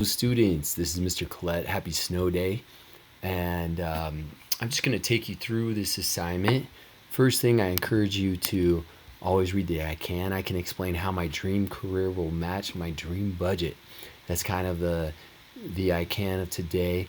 Students, this is Mr. Collette. Happy snow day. And I'm just going to take you through this assignment. First thing, I encourage you to always read the I Can. I can explain how my dream career will match my dream budget. That's kind of the I Can of today.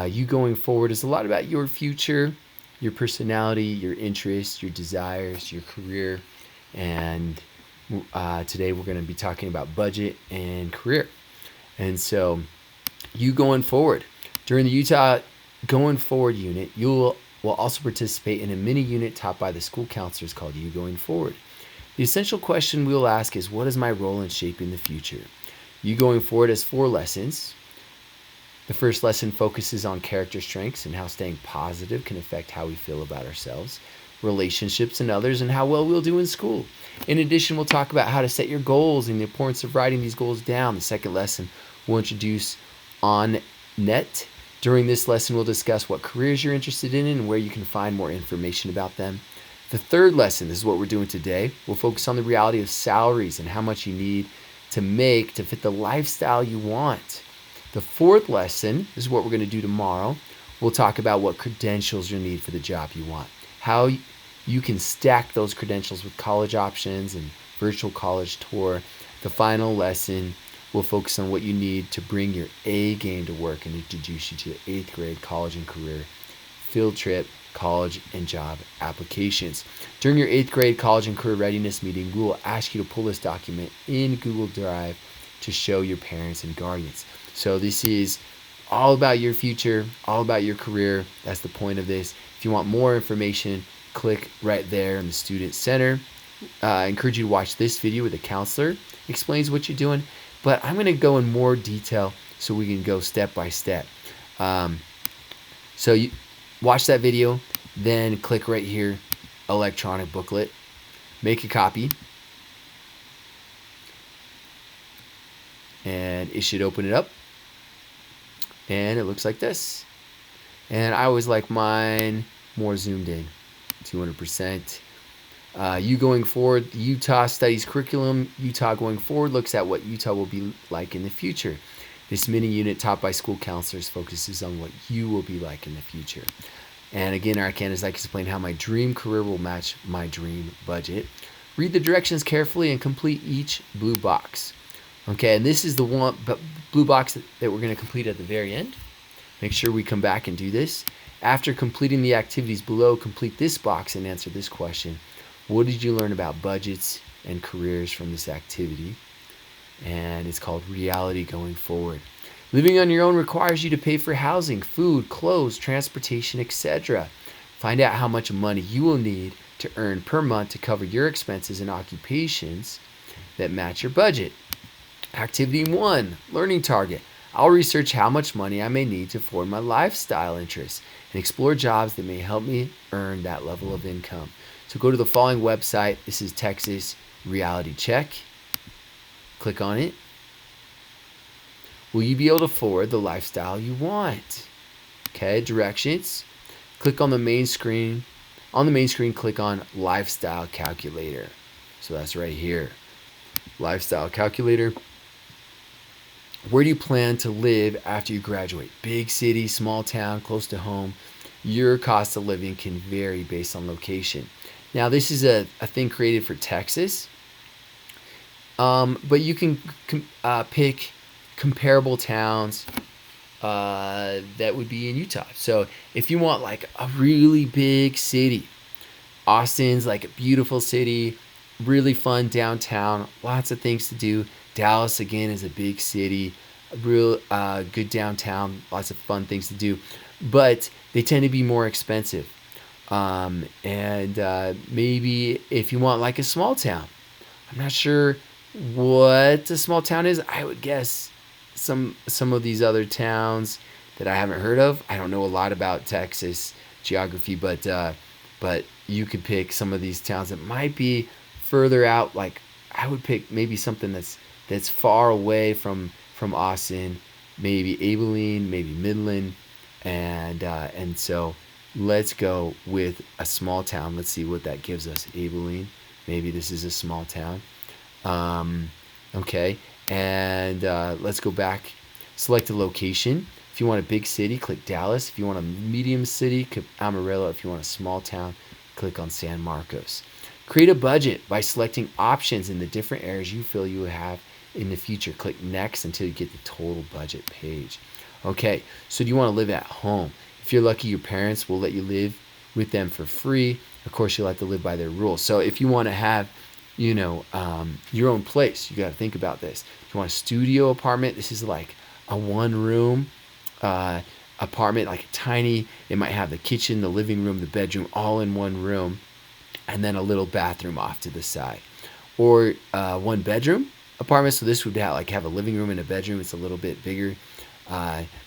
You going forward is a lot about your future, your personality, your interests, your desires, your career. And today we're going to be talking about budget and career. And so, you going forward during the Utah Going Forward unit, you will also participate in a mini unit taught by the school counselors called You Going Forward. The essential question we will ask is, what is my role in shaping the future? You Going Forward has 4 lessons. The first lesson focuses on character strengths and how staying positive can affect how we feel about ourselves, relationships, and others, and how well we'll do in school. In addition, we'll talk about how to set your goals and the importance of writing these goals down. The second lesson will introduce On Net. During this lesson, we'll discuss what careers you're interested in and where you can find more information about them. The third lesson, this is what we're doing today, will focus on the reality of salaries and how much you need to make to fit the lifestyle you want. The fourth lesson, this is what we're going to do tomorrow. We'll talk about what credentials you'll need for the job you want, how you can stack those credentials with college options and virtual college tour. The final lesson will focus on what you need to bring your A game to work and introduce you to 8th grade college and career, field trip, college, and job applications. During your 8th grade college and career readiness meeting, we will ask you to pull this document in Google Drive to show your parents and guardians. So this is all about your future, all about your career. That's the point of this. If you want more information, click right there in the Student Center. I encourage you to watch this video where the counselor explains what you're doing, but I'm going to go in more detail so we can go step by step. So you watch that video, then click right here, electronic booklet, make a copy, and it should open it up, and it looks like this. And I always like mine more zoomed in, 200%. You Going Forward, the Utah Studies Curriculum. Utah Going Forward looks at what Utah will be like in the future. This mini unit taught by school counselors focuses on what you will be like in the future. And again, our can is like explain how my dream career will match my dream budget. Read the directions carefully and complete each blue box. Okay, and this is the one blue box that we're going to complete at the very end. Make sure we come back and do this. After completing the activities below, complete this box and answer this question. What did you learn about budgets and careers from this activity? And it's called Reality Going Forward. Living on your own requires you to pay for housing, food, clothes, transportation, etc. Find out how much money you will need to earn per month to cover your expenses and occupations that match your budget. Activity 1, Learning Target. I'll research how much money I may need to afford my lifestyle interests and explore jobs that may help me earn that level of income. So go to the following website. This is Texas Reality Check. Click on it. Will you be able to afford the lifestyle you want? Okay, directions. Click on the main screen. On the main screen, click on Lifestyle Calculator. So that's right here. Lifestyle Calculator. Where do you plan to live after you graduate? Big city, small town, close to home. Your cost of living can vary based on location. Now, this is a thing created for Texas, but you can pick comparable towns that would be in Utah. So if you want like a really big city, Austin's like a beautiful city, really fun downtown, lots of things to do. Dallas, again, is a big city, a real good downtown, lots of fun things to do, but they tend to be more expensive. Maybe if you want like a small town, I'm not sure what a small town is. I would guess some of these other towns that I haven't heard of. I don't know a lot about Texas geography, but you could pick some of these towns that might be further out. Like I would pick maybe something that's far away from Austin, maybe Abilene, maybe Midland, and so let's go with a small town. Let's see what that gives us. Abilene. Maybe this is a small town. Okay. And let's go back. Select a location. If you want a big city, click Dallas. If you want a medium city, click Amarillo. If you want a small town, click on San Marcos. Create a budget by selecting options in the different areas you feel you have in the future. Click next until you get the total budget page. Okay, so do you want to live at home? If you're lucky, your parents will let you live with them for free. Of course, you'll have to live by their rules. So if you want to have, your own place, you got to think about this. If you want a studio apartment, this is like a one-room apartment, like a tiny. It might have the kitchen, the living room, the bedroom, all in one room, and then a little bathroom off to the side. Or one bedroom apartment. So this would have a living room and a bedroom. It's a little bit bigger.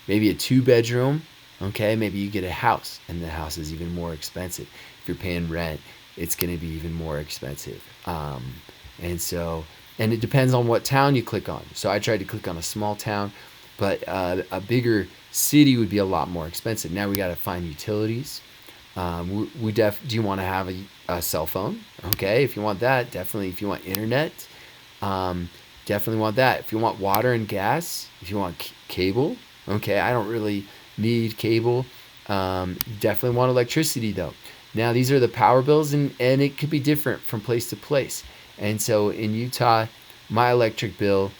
Maybe a 2-bedroom. Okay, maybe you get a house, and the house is even more expensive. If you're paying rent, it's going to be even more expensive. And it depends on what town you click on. So I tried to click on a small town, but a bigger city would be a lot more expensive. Now we got to find utilities. Do you want to have a cell phone? Okay, if you want that, definitely. If you want internet, definitely want that. If you want water and gas, if you want cable, okay, I don't really need cable. Definitely want electricity though. Now these are the power bills, and it could be different from place to place. And so in Utah, my electric bill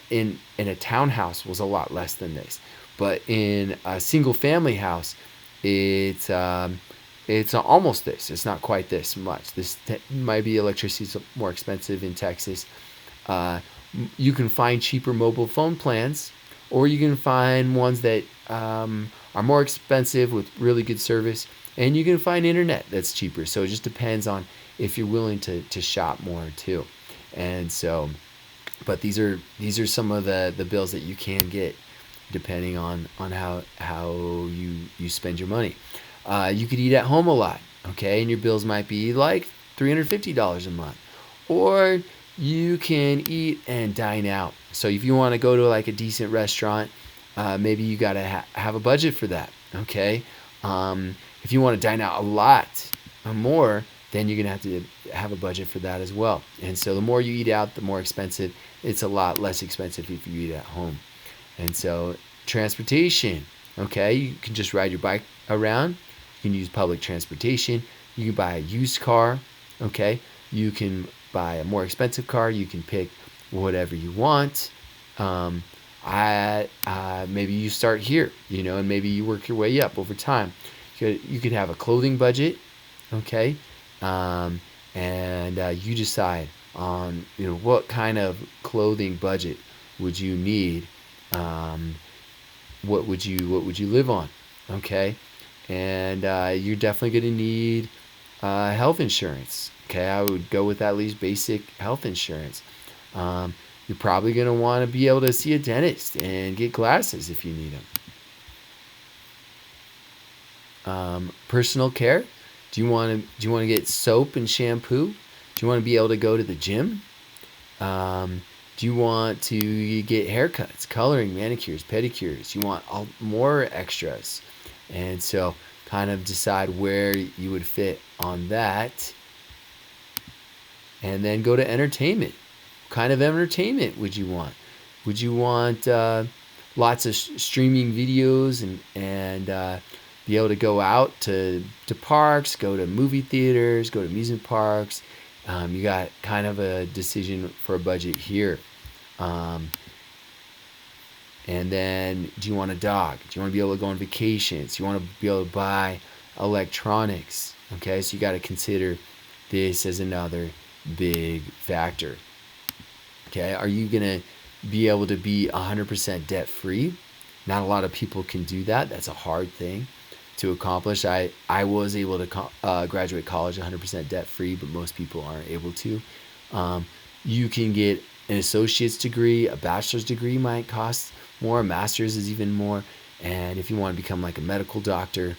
in a townhouse was a lot less than this. But in a single family house, it's almost this. It's not quite this much. This might be electricity more expensive in Texas. You can find cheaper mobile phone plans, or you can find ones that are more expensive with really good service, and you can find internet that's cheaper. So it just depends on if you're willing to shop more too. And so, but these are some of the bills that you can get depending on how you spend your money. You could eat at home a lot, okay, and your bills might be like $350 a month. Or you can eat and dine out. So if you want to go to like a decent restaurant, maybe you got to have a budget for that, okay? If you want to dine out a lot more, then you're going to have to have a budget for that as well. And so the more you eat out, the more expensive. It's a lot less expensive if you eat at home. And so transportation, okay, you can just ride your bike around. You can use public transportation. You can buy a used car, okay? You can buy a more expensive car. You can pick whatever you want. Maybe you start here, and maybe you work your way up over time. You could have a clothing budget, okay? And you decide on, what kind of clothing budget would you need? What would you live on? Okay. And you're definitely going to need health insurance. Okay, I would go with at least basic health insurance. You're probably going to want to be able to see a dentist and get glasses if you need them. Personal care. Do you want to get soap and shampoo? Do you want to be able to go to the gym? Do you want to get haircuts, coloring, manicures, pedicures? You want more extras. And so kind of decide where you would fit on that. And then go to entertainment. What kind of entertainment would you want? Would you want lots of streaming videos and be able to go out to parks, go to movie theaters, go to amusement parks? You got kind of a decision for a budget here. And then, do you want a dog? Do you want to be able to go on vacations? Do you want to be able to buy electronics? Okay, so you got to consider this as another big factor. Okay, are you going to be able to be 100% debt free? Not a lot of people can do that. That's a hard thing to accomplish. I was able to graduate college 100% debt free, but most people aren't able to. You can get an associate's degree. A bachelor's degree might cost more. A master's is even more. And if you want to become like a medical doctor,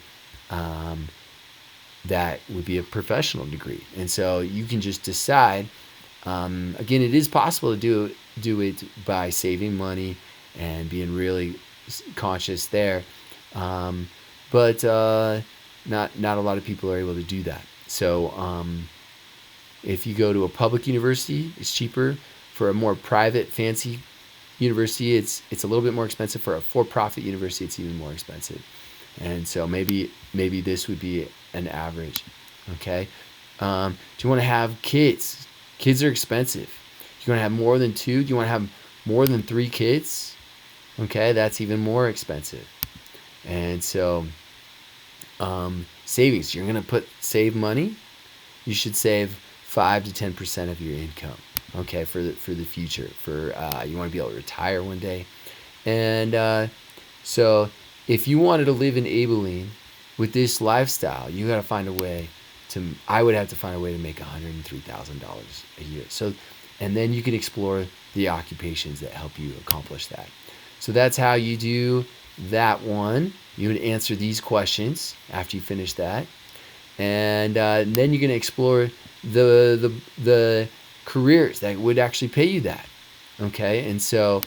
that would be a professional degree. And so you can just decide. Again, it is possible to do it by saving money and being really conscious there. But not a lot of people are able to do that. So if you go to a public university, it's cheaper. For a more private, fancy university, it's a little bit more expensive. For a for-profit university, it's even more expensive. And so maybe this would be an average. Okay. Do you want to have kids? Kids are expensive. Do you want to have more than two? Do you want to have more than 3 kids? Okay, that's even more expensive. And so savings, you're going to save money. You should save 5 to 10% of your income. Okay, for the future. For you want to be able to retire one day. And so if you wanted to live in Abilene with this lifestyle, you got to find a way to. I would have to find a way to make $103,000 a year. So, and then you can explore the occupations that help you accomplish that. So that's how you do that one. You would answer these questions after you finish that, and then you're going to explore the careers that would actually pay you that. Okay, and so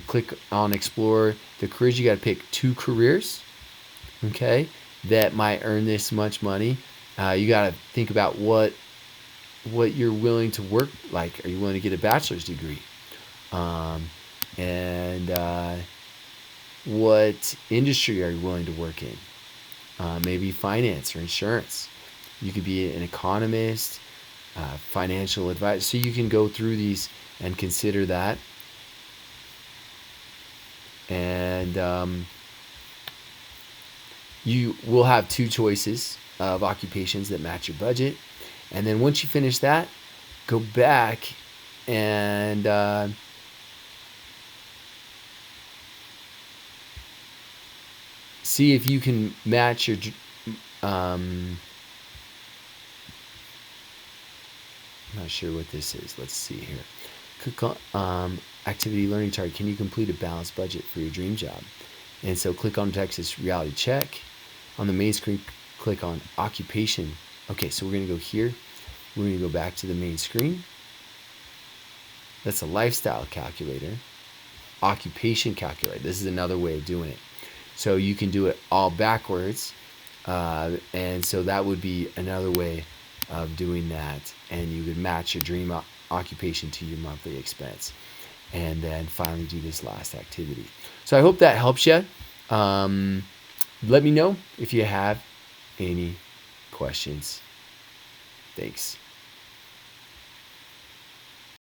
click on explore the careers. You got to pick 2 careers, okay, that might earn this much money. You got to think about what you're willing to work like. Are you willing to get a bachelor's degree? And what industry are you willing to work in? Maybe finance or insurance. You could be an economist, financial advisor. So you can go through these and consider that. And you will have 2 choices of occupations that match your budget. And then once you finish that, go back and see if you can match your I'm not sure what this is. Let's see here. Click on activity learning target. Can you complete a balanced budget for your dream job? And so click on Texas Reality Check. On the main screen, click on occupation. Okay, so we're going to go here. We're going to go back to the main screen. That's a lifestyle calculator. Occupation calculator. This is another way of doing it. So you can do it all backwards. And so that would be another way of doing that. And you would match your dream occupation to your monthly expense. And then finally do this last activity. So I hope that helps you. Let me know if you have any questions. Thanks.